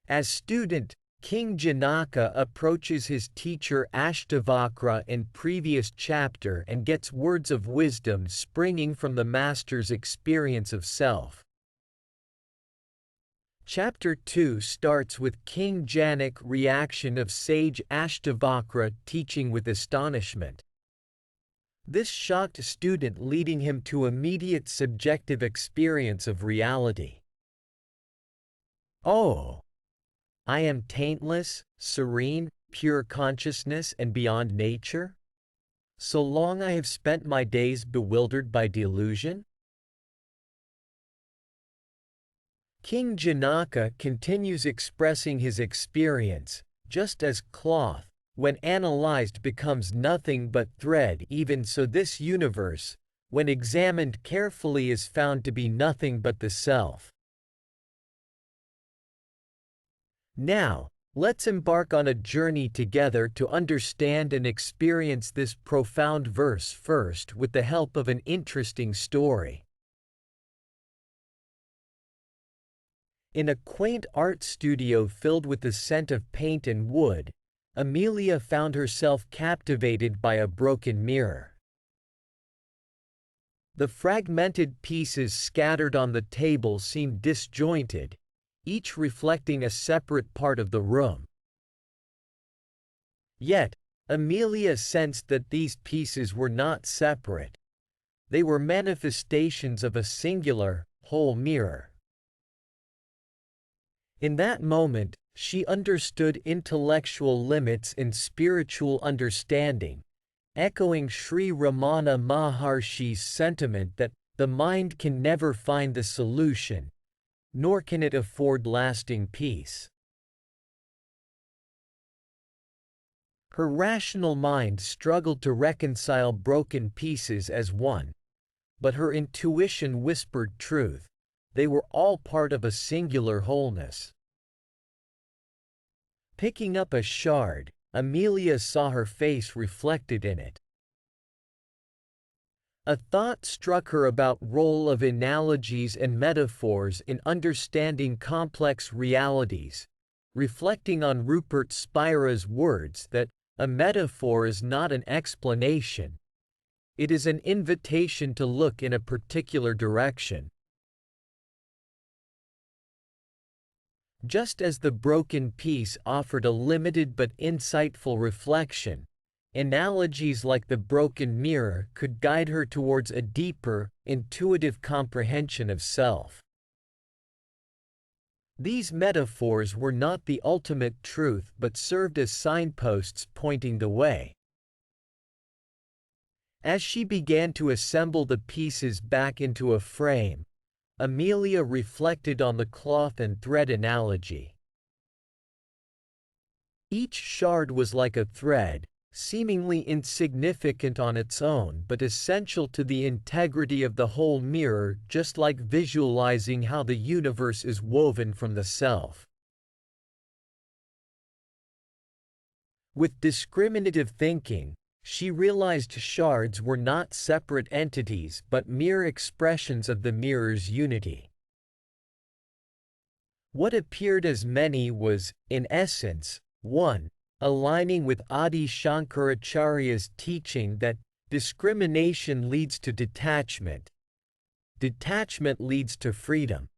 As student, King Janaka approaches his teacher Ashtavakra in previous chapter and gets words of wisdom springing from the master's experience of self. Chapter 2 starts with King Janak's reaction of sage Ashtavakra teaching with astonishment. This shocked student leading him to immediate subjective experience of reality. Oh! I am taintless, serene, pure consciousness and beyond nature? So long I have spent my days bewildered by delusion? King Janaka continues expressing his experience, just as cloth, when analyzed becomes nothing but thread, even so this universe, when examined carefully is found to be nothing but the self. Now, let's embark on a journey together to understand and experience this profound verse first with the help of an interesting story. In a quaint art studio filled with the scent of paint and wood, Amelia found herself captivated by a broken mirror. The fragmented pieces scattered on the table seemed disjointed, each reflecting a separate part of the room. Yet, Amelia sensed that these pieces were not separate. They were manifestations of a singular, whole mirror. In that moment, she understood intellectual limits in spiritual understanding, echoing Sri Ramana Maharshi's sentiment that the mind can never find the solution, nor can it afford lasting peace. Her rational mind struggled to reconcile broken pieces as one, but her intuition whispered truth: they were all part of a singular wholeness. Picking up a shard, Amelia saw her face reflected in it. A thought struck her about the role of analogies and metaphors in understanding complex realities, reflecting on Rupert Spira's words that a metaphor is not an explanation, it is an invitation to look in a particular direction. Just as the broken piece offered a limited but insightful reflection, analogies like the broken mirror could guide her towards a deeper, intuitive comprehension of self. These metaphors were not the ultimate truth but served as signposts pointing the way. As she began to assemble the pieces back into a frame, Amelia reflected on the cloth and thread analogy. Each shard was like a thread, seemingly insignificant on its own but essential to the integrity of the whole mirror, just like visualizing how the universe is woven from the self. With discriminative thinking, she realized shards were not separate entities but mere expressions of the mirror's unity. What appeared as many was, in essence, one, aligning with Adi Shankaracharya's teaching that discrimination leads to detachment. Detachment leads to freedom.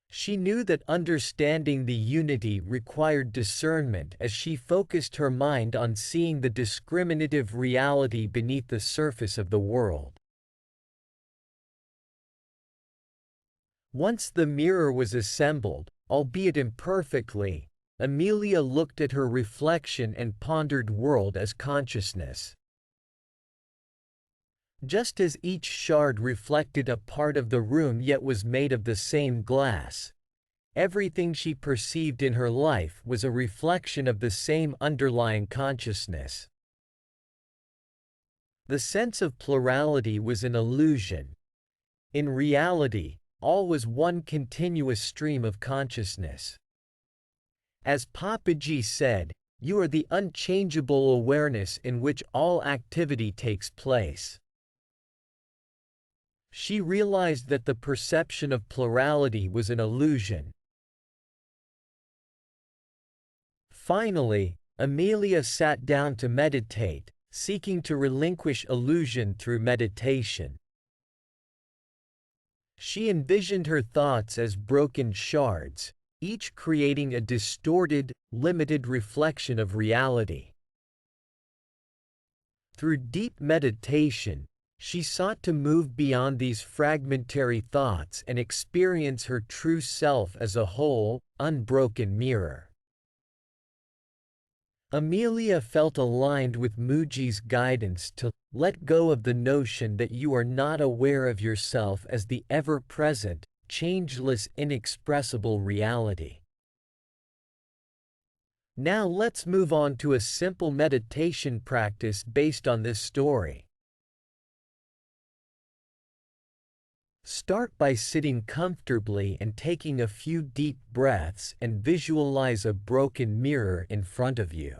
She knew that understanding the unity required discernment as she focused her mind on seeing the discriminative reality beneath the surface of the world. Once the mirror was assembled, albeit imperfectly, Amelia looked at her reflection and pondered world as consciousness. Just as each shard reflected a part of the room yet was made of the same glass, everything she perceived in her life was a reflection of the same underlying consciousness. The sense of plurality was an illusion. In reality, all was one continuous stream of consciousness. As Papaji said, "You are the unchangeable awareness in which all activity takes place." She realized that the perception of plurality was an illusion. Finally, Amelia sat down to meditate, seeking to relinquish illusion through meditation. She envisioned her thoughts as broken shards, each creating a distorted, limited reflection of reality. Through deep meditation, she sought to move beyond these fragmentary thoughts and experience her true self as a whole, unbroken mirror. Amelia felt aligned with Muji's guidance to let go of the notion that you are not aware of yourself as the ever-present, changeless, inexpressible reality. Now let's move on to a simple meditation practice based on this story. Start by sitting comfortably and taking a few deep breaths and visualize a broken mirror in front of you.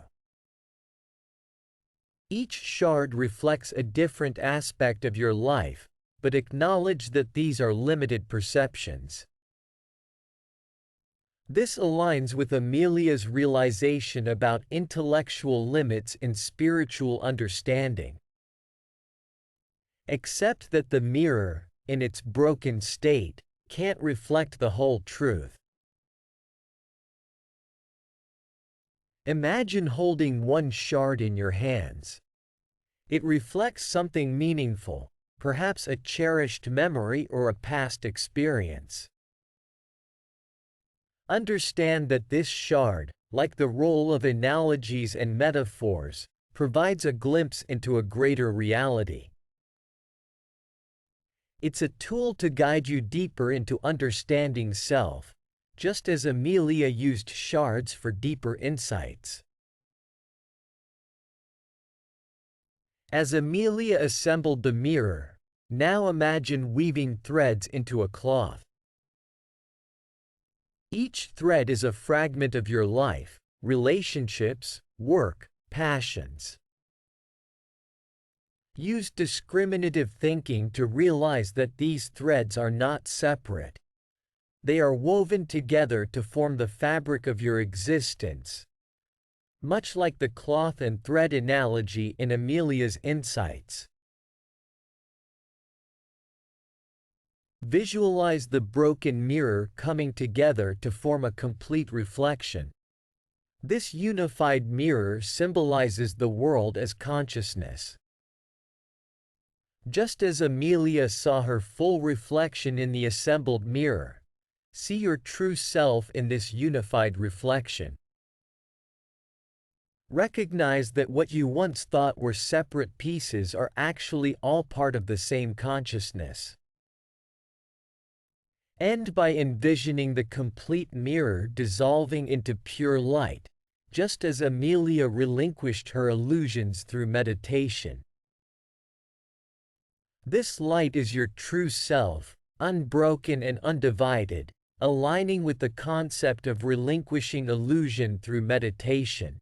Each shard reflects a different aspect of your life, but acknowledge that these are limited perceptions. This aligns with Amelia's realization about intellectual limits in spiritual understanding. Accept that the mirror, in its broken state, can't reflect the whole truth. Imagine holding one shard in your hands. It reflects something meaningful, perhaps a cherished memory or a past experience. Understand that this shard, like the role of analogies and metaphors, provides a glimpse into a greater reality. It's a tool to guide you deeper into understanding self, just as Amelia used shards for deeper insights. As Amelia assembled the mirror, now imagine weaving threads into a cloth. Each thread is a fragment of your life, relationships, work, passions. Use discriminative thinking to realize that these threads are not separate. They are woven together to form the fabric of your existence, much like the cloth and thread analogy in Amelia's insights. Visualize the broken mirror coming together to form a complete reflection. This unified mirror symbolizes the world as consciousness. Just as Amelia saw her full reflection in the assembled mirror, see your true self in this unified reflection. Recognize that what you once thought were separate pieces are actually all part of the same consciousness. End by envisioning the complete mirror dissolving into pure light, just as Amelia relinquished her illusions through meditation. This light is your true self, unbroken and undivided, aligning with the concept of relinquishing illusion through meditation.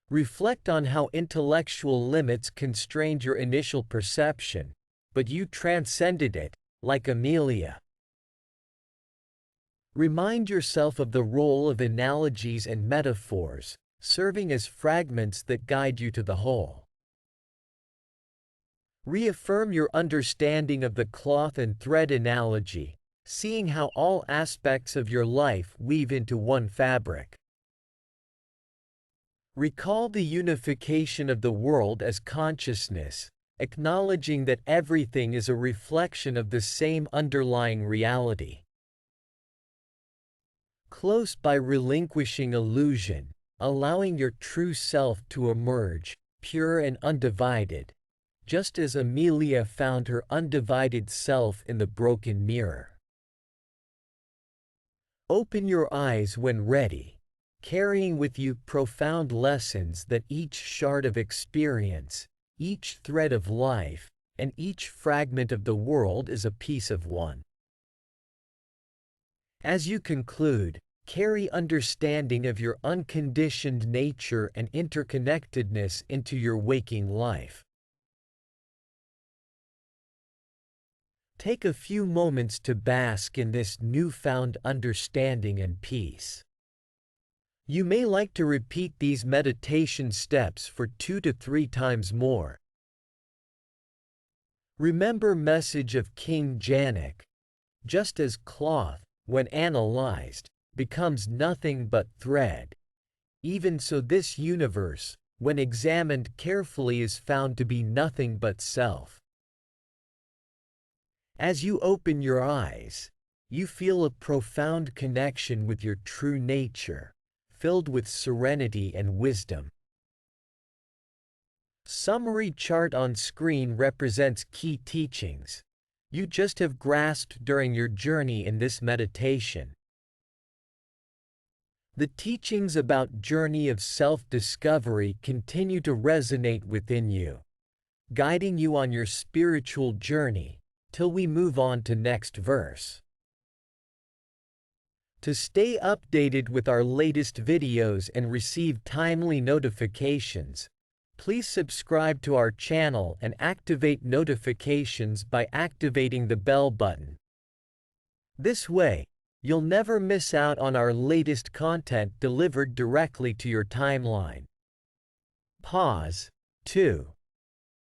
Reflect on how intellectual limits constrained your initial perception, but you transcended it, like Amelia. Remind yourself of the role of analogies and metaphors, serving as fragments that guide you to the whole. Reaffirm your understanding of the cloth and thread analogy, seeing how all aspects of your life weave into one fabric. Recall the unification of the world as consciousness, acknowledging that everything is a reflection of the same underlying reality. Close by relinquishing illusion, allowing your true self to emerge, pure and undivided, just as Amelia found her undivided self in the broken mirror. Open your eyes when ready, carrying with you profound lessons that each shard of experience, each thread of life, and each fragment of the world is a piece of one. As you conclude, carry understanding of your unconditioned nature and interconnectedness into your waking life. Take a few moments to bask in this newfound understanding and peace. You may like to repeat these meditation steps for 2 to 3 times more. Remember message of King Janak. Just as cloth, when analyzed, becomes nothing but thread, even so this universe, when examined carefully, is found to be nothing but self. As you open your eyes, you feel a profound connection with your true nature, filled with serenity and wisdom. Summary chart on screen represents key teachings you just have grasped during your journey in this meditation. The teachings about journey of self-discovery continue to resonate within you, guiding you on your spiritual journey, till we move on to next verse. To stay updated with our latest videos and receive timely notifications, please subscribe to our channel and activate notifications by activating the bell button. This way, you'll never miss out on our latest content delivered directly to your timeline. Pause. 2.